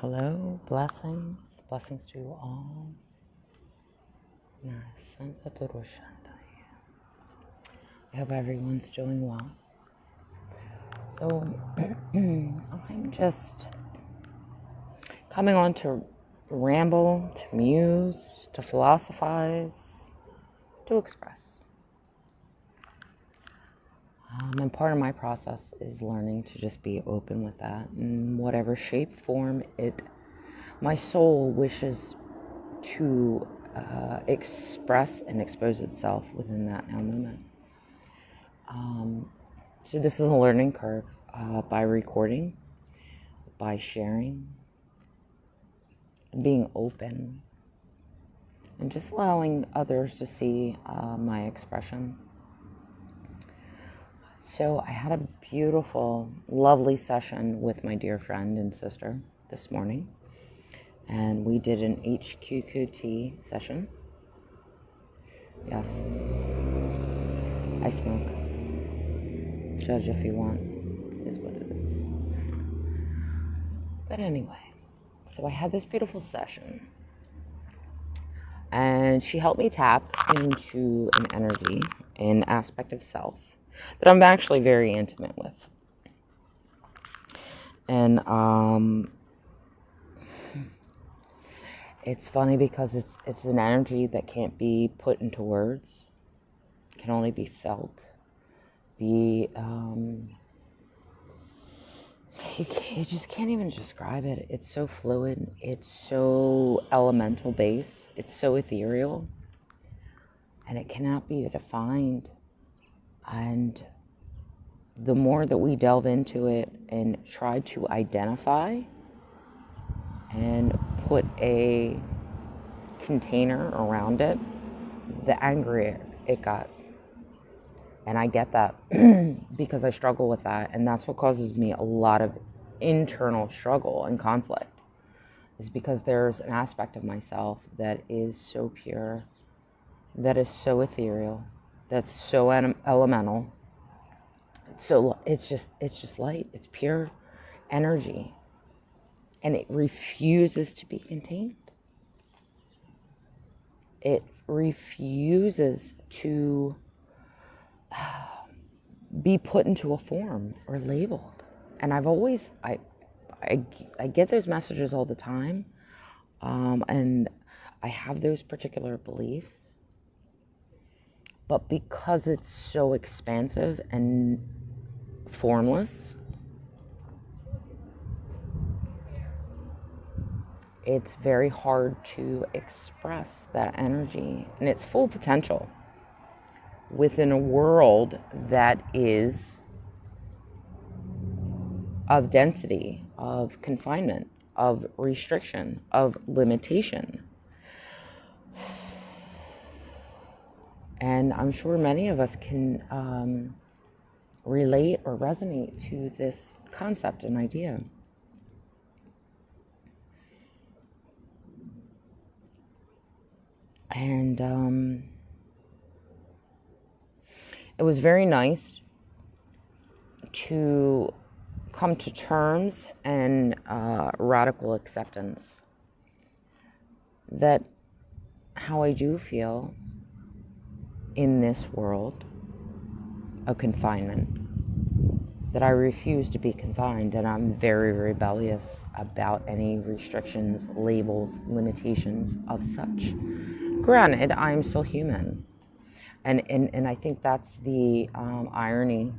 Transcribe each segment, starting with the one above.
Hello, blessings to you all. I hope everyone's doing well. So, I'm just coming on to ramble, to muse, to philosophize, to express. And part of my process is learning to just be open with that in whatever shape, form my soul wishes to express and expose itself within that now moment. So this is a learning curve by recording, by sharing, being open, and just allowing others to see my expression. So I had a beautiful, lovely session with my dear friend and sister this morning. And we did an HQQT session. Yes. I smoke. Judge if you want. It is what it is. But anyway, so I had this beautiful session. And she helped me tap into an energy, an aspect of self that I'm actually very intimate with. And it's funny because it's an energy that can't be put into words, can only be felt. You just can't even describe it. It's so fluid. It's so elemental base. It's so ethereal. And it cannot be defined. And the more that we delve into it and try to identify and put a container around it, the angrier it got. And I get that because I struggle with that. And that's what causes me a lot of internal struggle and conflict, is because there's an aspect of myself that is so pure, that is so ethereal, that's so elemental. So it's just light. It's pure energy. And it refuses to be contained. It refuses to be put into a form or labeled. And I get those messages all the time. And I have those particular beliefs. But because it's so expansive and formless, it's very hard to express that energy and its full potential within a world that is of density, of confinement, of restriction, of limitation. And I'm sure many of us can relate or resonate to this concept and idea. And it was very nice to come to terms and radical acceptance that how I do feel in this world of confinement, that I refuse to be confined, and I'm very rebellious about any restrictions, labels, limitations of such. Granted, I'm still human. And I think that's the irony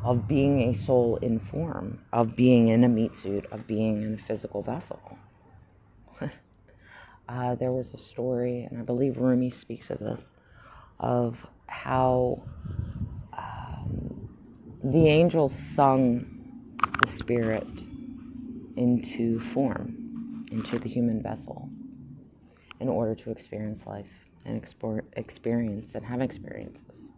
of being a soul in form, of being in a meat suit, of being in a physical vessel. There was a story, and I believe Rumi speaks of this, of how the angels sung the spirit into form, into the human vessel, in order to experience life and experience and have experiences.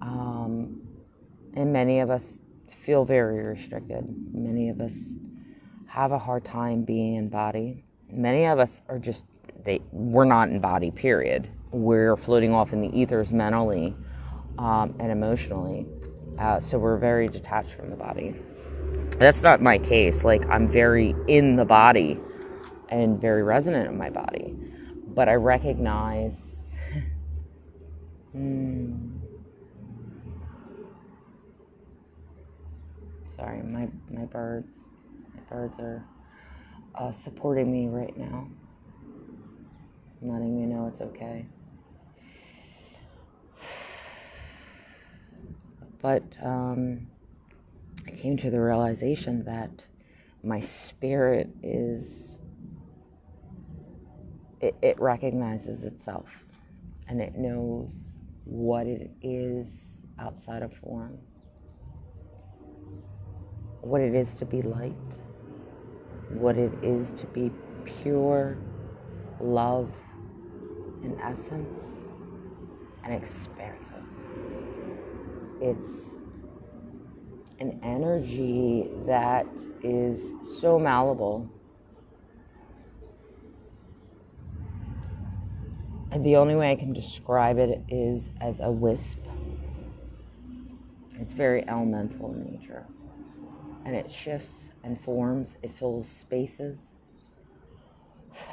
And many of us feel very restricted. Many of us have a hard time being in body. Many of us are we're not in body, period. We're floating off in the ethers mentally and emotionally. So we're very detached from the body. That's not my case. Like, I'm very in the body and very resonant in my body. But I recognize... Sorry, my birds are supporting me right now, letting me know it's okay. But I came to the realization that my spirit it recognizes itself, and it knows what it is outside of form, what it is to be light, what it is to be pure love in essence and expansive. It's an energy that is so malleable. And the only way I can describe it is as a wisp. It's very elemental in nature. And it shifts and forms, it fills spaces.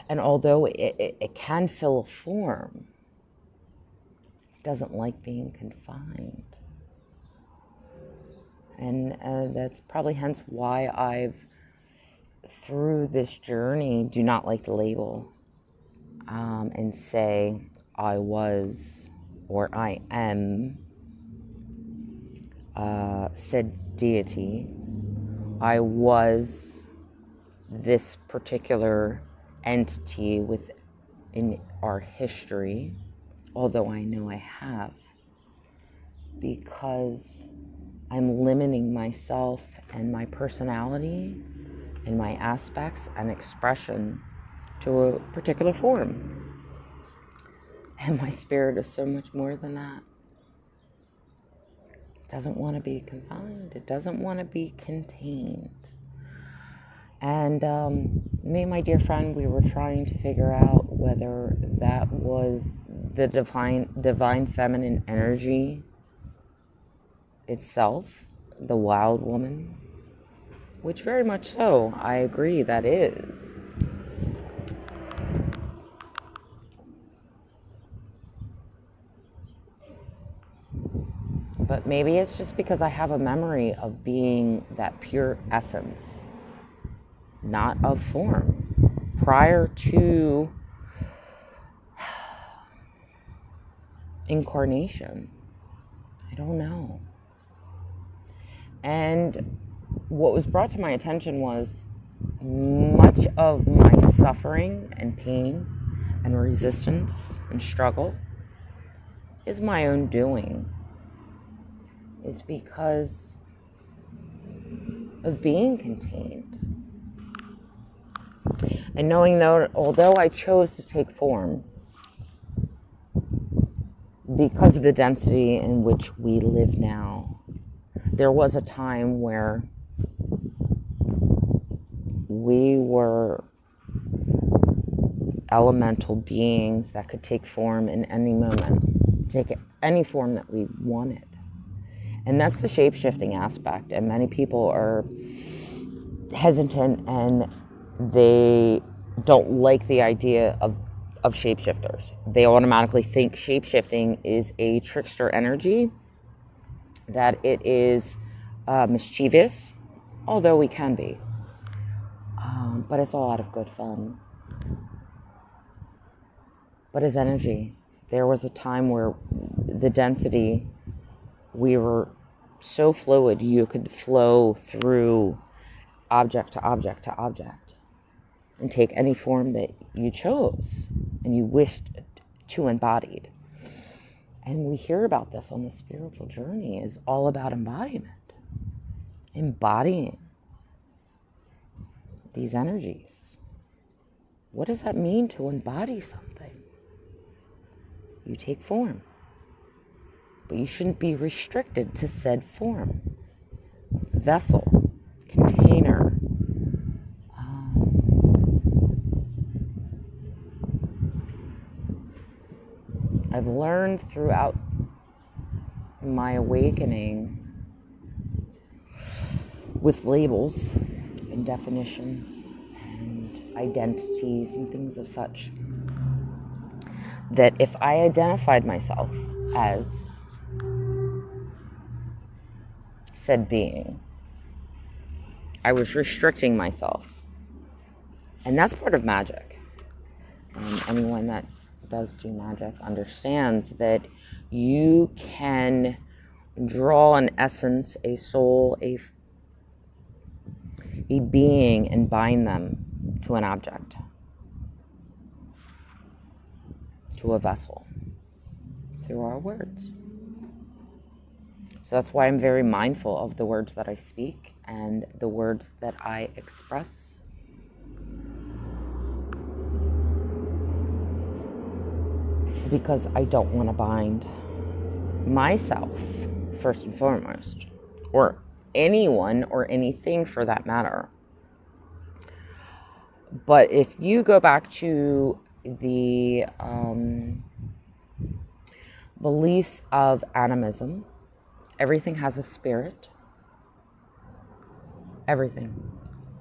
And although it can fill a form, it doesn't like being confined. And that's probably hence why I've, through this journey, do not like the label and say I was or I am said deity. I was this particular entity within our history, although I know I have, because I'm limiting myself and my personality and my aspects and expression to a particular form. And my spirit is so much more than that. It doesn't want to be confined. It doesn't want to be contained. And me and my dear friend, we were trying to figure out whether that was the divine feminine energy itself, the wild woman, which very much so, I agree that is. But maybe it's just because I have a memory of being that pure essence, not of form, prior to incarnation. I don't know. And what was brought to my attention was much of my suffering and pain and resistance and struggle is my own doing. Is because of being contained. And knowing that although I chose to take form, because of the density in which we live now, there was a time where we were elemental beings that could take form in any moment, take any form that we wanted. And that's the shape-shifting aspect. And many people are hesitant and they don't like the idea of shapeshifters. They automatically think shape-shifting is a trickster energy, that it is mischievous, although we can be. But it's a lot of good fun. But as energy, there was a time where the density, we were so fluid, you could flow through object to object to object and take any form that you chose and you wished to embody. And we hear about this on the spiritual journey, is all about embodiment. Embodying these energies. What does that mean to embody something? You take form. But you shouldn't be restricted to said form, vessel, container. I've learned throughout my awakening with labels and definitions and identities and things of such. That if I identified myself as said being, I was restricting myself. And that's part of magic. And anyone that does do magic understands that you can draw an essence, a soul, a being, and bind them to an object, to a vessel, through our words. So that's why I'm very mindful of the words that I speak and the words that I express. Because I don't want to bind myself, first and foremost, or anyone or anything for that matter. But if you go back to the beliefs of animism, everything has a spirit. Everything.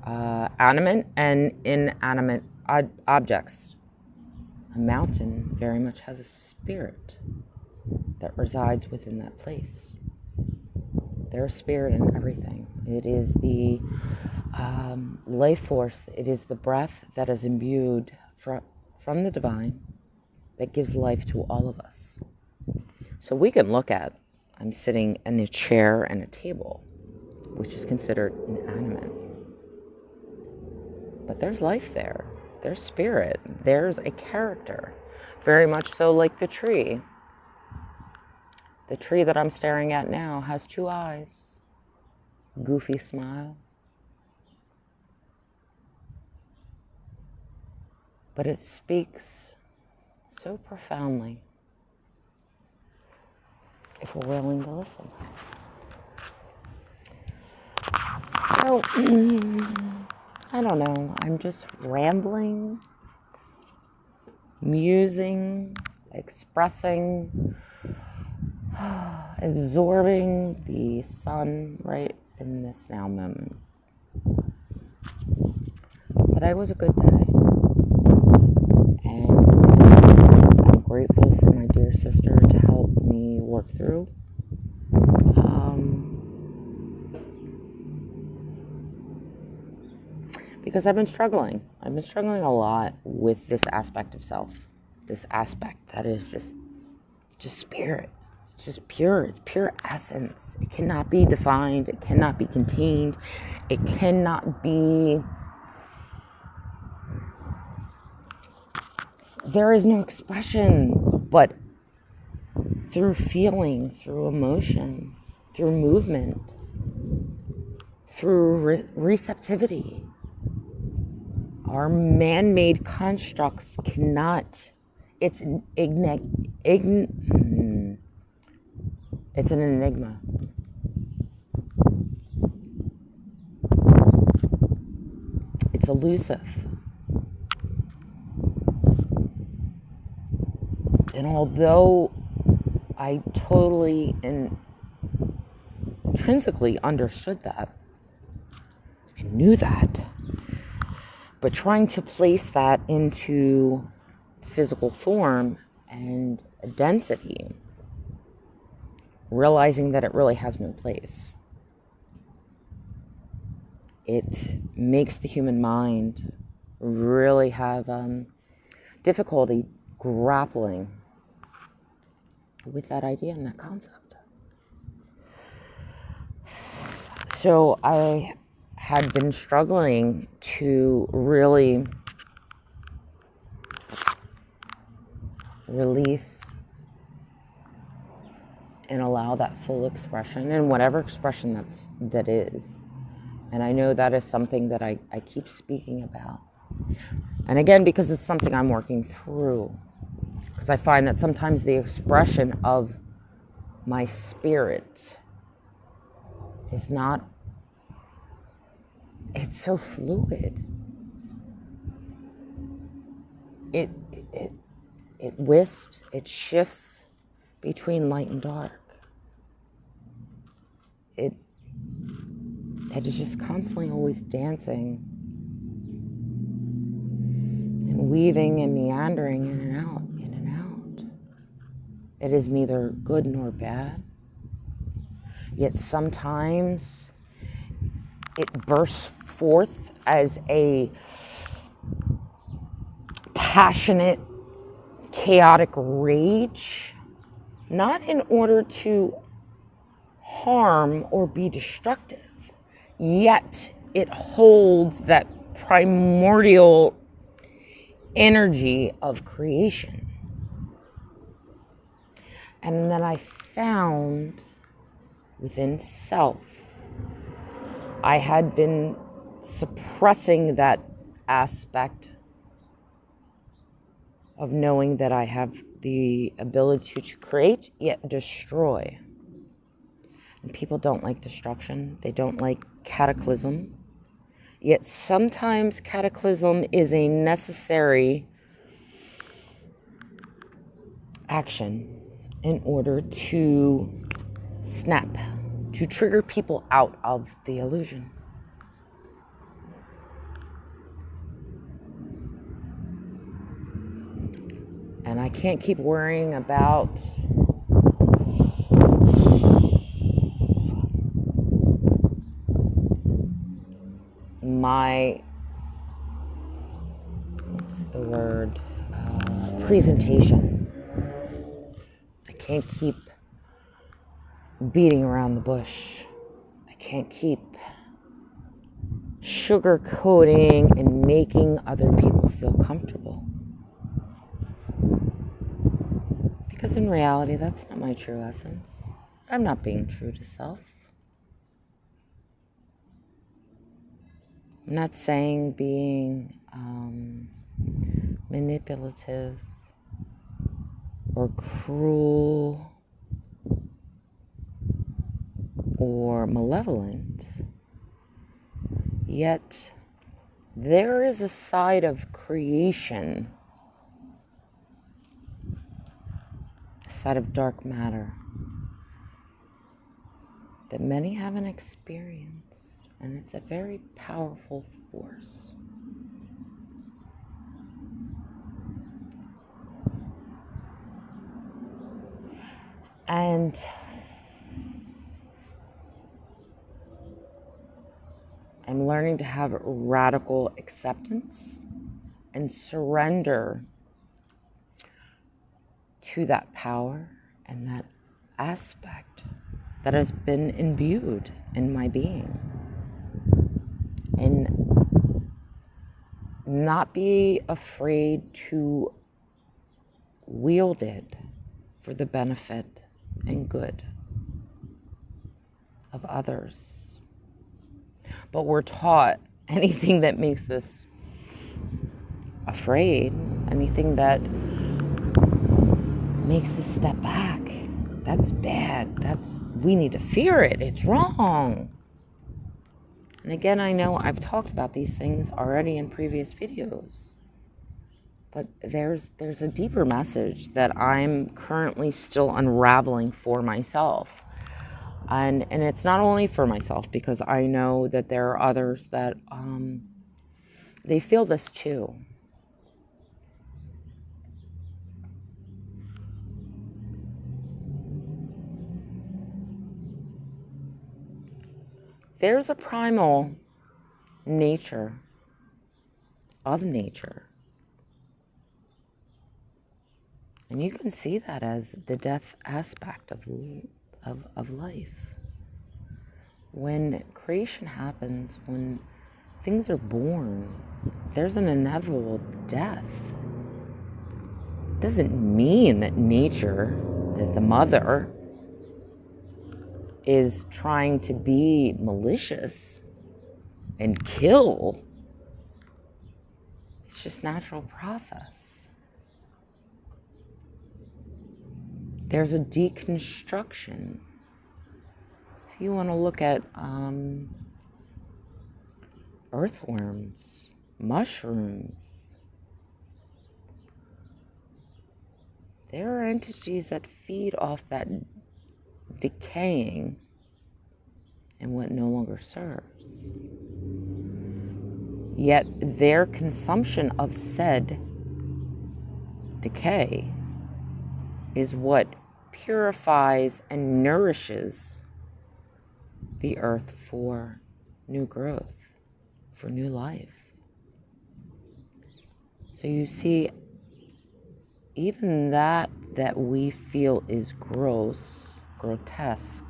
Animate and inanimate objects. A mountain very much has a spirit that resides within that place. There's spirit in everything. It is the life force. It is the breath that is imbued from the divine that gives life to all of us. So we can look at, I'm sitting in a chair and a table, which is considered inanimate. But there's life there. There's spirit. There's a character. Very much so like the tree. The tree that I'm staring at now has 2 eyes. Goofy smile. But it speaks so profoundly if we're willing to listen. So, I don't know. I'm just rambling, musing, expressing, absorbing the sun right in this now moment. Today was a good day. And I'm grateful for my dear sister to help me work through. Because I've been struggling. I've been struggling a lot with this aspect of self. This aspect that is just spirit. It's just pure. It's pure essence. It cannot be defined. It cannot be contained. It cannot be... There is no expression but through feeling, through emotion, through movement, through receptivity. Our man-made constructs cannot. It's an it's an enigma. It's elusive. And although I totally and intrinsically understood that, I knew that, but trying to place that into physical form and density, realizing that it really has no place. It makes the human mind really have difficulty grappling with that idea and that concept. So I had been struggling to really release and allow that full expression, and whatever expression that is. And I know that is something that I keep speaking about. And again, because it's something I'm working through. Because I find that sometimes the expression of my spirit is not, it's so fluid. It wisps, it shifts between light and dark. It is just constantly always dancing and weaving and meandering in and out, in and out. It is neither good nor bad. Yet sometimes it bursts forth as a passionate, chaotic rage, not in order to harm or be destructive, yet it holds that primordial energy of creation. And then I found within self, I had been suppressing that aspect of knowing that I have the ability to create yet destroy. And people don't like destruction. They don't like cataclysm. Yet sometimes cataclysm is a necessary action in order to snap, to trigger people out of the illusion. And I can't keep worrying about my, presentation. I can't keep beating around the bush. I can't keep sugarcoating and making other people feel comfortable. Because in reality, that's not my true essence. I'm not being true to self. I'm not saying being manipulative or cruel or malevolent. Yet, there is a side of creation, a side of dark matter that many haven't experienced, and it's a very powerful force. And I'm learning to have radical acceptance and surrender to that power and that aspect that has been imbued in my being. And not be afraid to wield it for the benefit and good of others. But we're taught anything that makes us afraid, anything that makes us step back, that's bad. We need to fear it. It's wrong. And again, I know I've talked about these things already in previous videos. But there's a deeper message that I'm currently still unraveling for myself. And it's not only for myself, because I know that there are others that they feel this too. There's a primal nature of nature. And you can see that as the death aspect of life. When creation happens, when things are born, there's an inevitable death. It doesn't mean that nature, that the mother, is trying to be malicious and kill. It's just natural process. There's a deconstruction. If you want to look at earthworms, mushrooms, there are entities that feed off that decaying and what no longer serves. Yet their consumption of said decay is what purifies and nourishes the earth for new growth, for new life. So you see, even that we feel is gross, grotesque,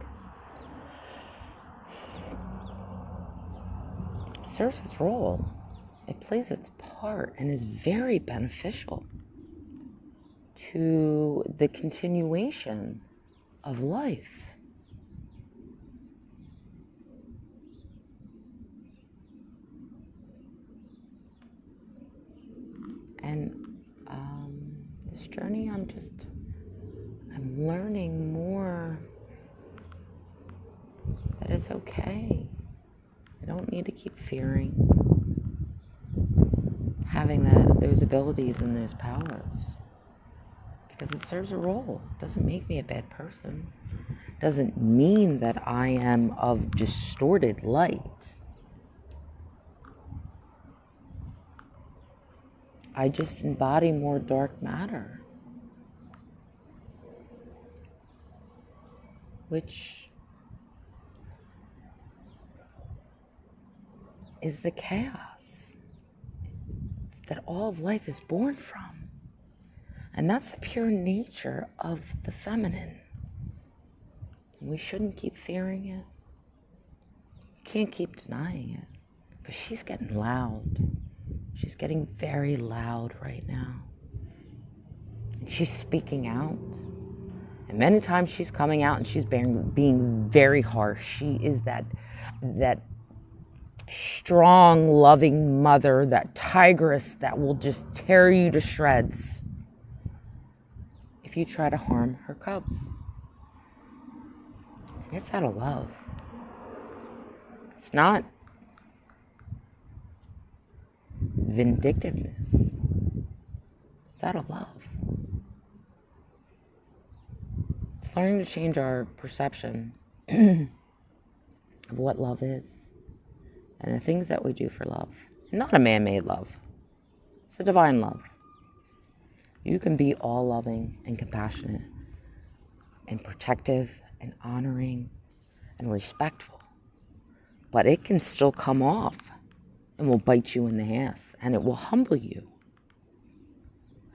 serves its role. It plays its part and is very beneficial to the continuation of life. And this journey, I'm learning more that it's okay. I don't need to keep fearing having those abilities and those powers, because it serves a role. It doesn't make me a bad person. It doesn't mean that I am of distorted light. I just embody more dark matter, which is the chaos that all of life is born from. And that's the pure nature of the feminine. And we shouldn't keep fearing it. Can't keep denying it, because she's getting loud. She's getting very loud right now. And she's speaking out. And many times she's coming out and she's being very harsh. She is that strong, loving mother, that tigress that will just tear you to shreds if you try to harm her cubs. And it's out of love. It's not vindictiveness. It's out of love. It's learning to change our perception of what love is and the things that we do for love. Not a man-made love. It's a divine love. You can be all loving and compassionate and protective and honoring and respectful, but it can still come off and will bite you in the ass, and it will humble you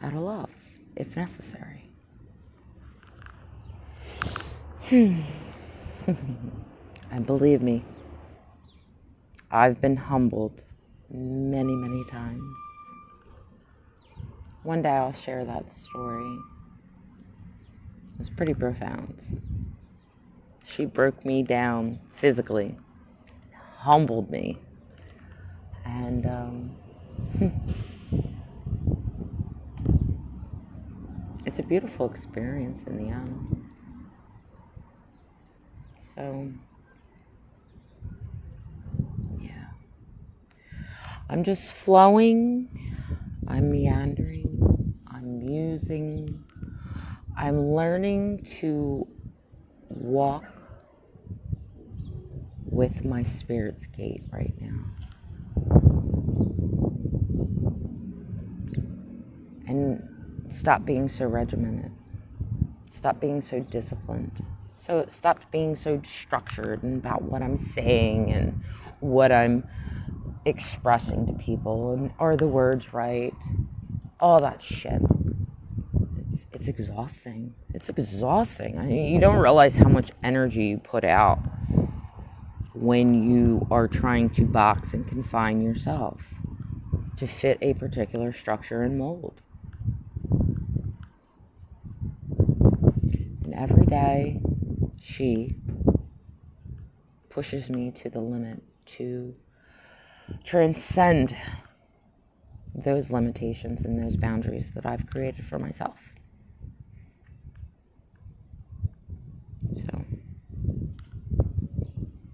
out of love, if necessary. And believe me, I've been humbled many, many times. One day I'll share that story. It was pretty profound. She broke me down physically, humbled me. And it's a beautiful experience in the end. So, yeah. I'm just flowing. I'm meandering. I'm musing. I'm learning to walk with my spirit's gait right now. And stop being so regimented. Stop being so disciplined. So stop being so structured about what I'm saying and what I'm expressing to people, and are the words right? All that shit. It's exhausting. It's exhausting. I mean, you don't realize how much energy you put out when you are trying to box and confine yourself to fit a particular structure and mold. And every day, she pushes me to the limit to transcend those limitations and those boundaries that I've created for myself. So,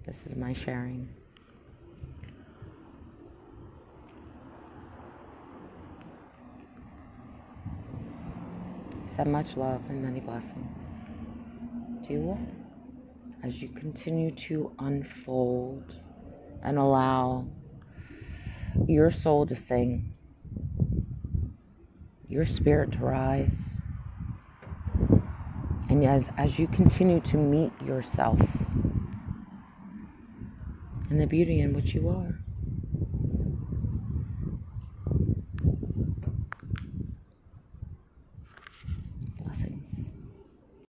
this is my sharing. Send much love and many blessings to you all. as you continue to unfold and allow your soul to sing, your spirit to rise, and as you continue to meet yourself and the beauty in which you are.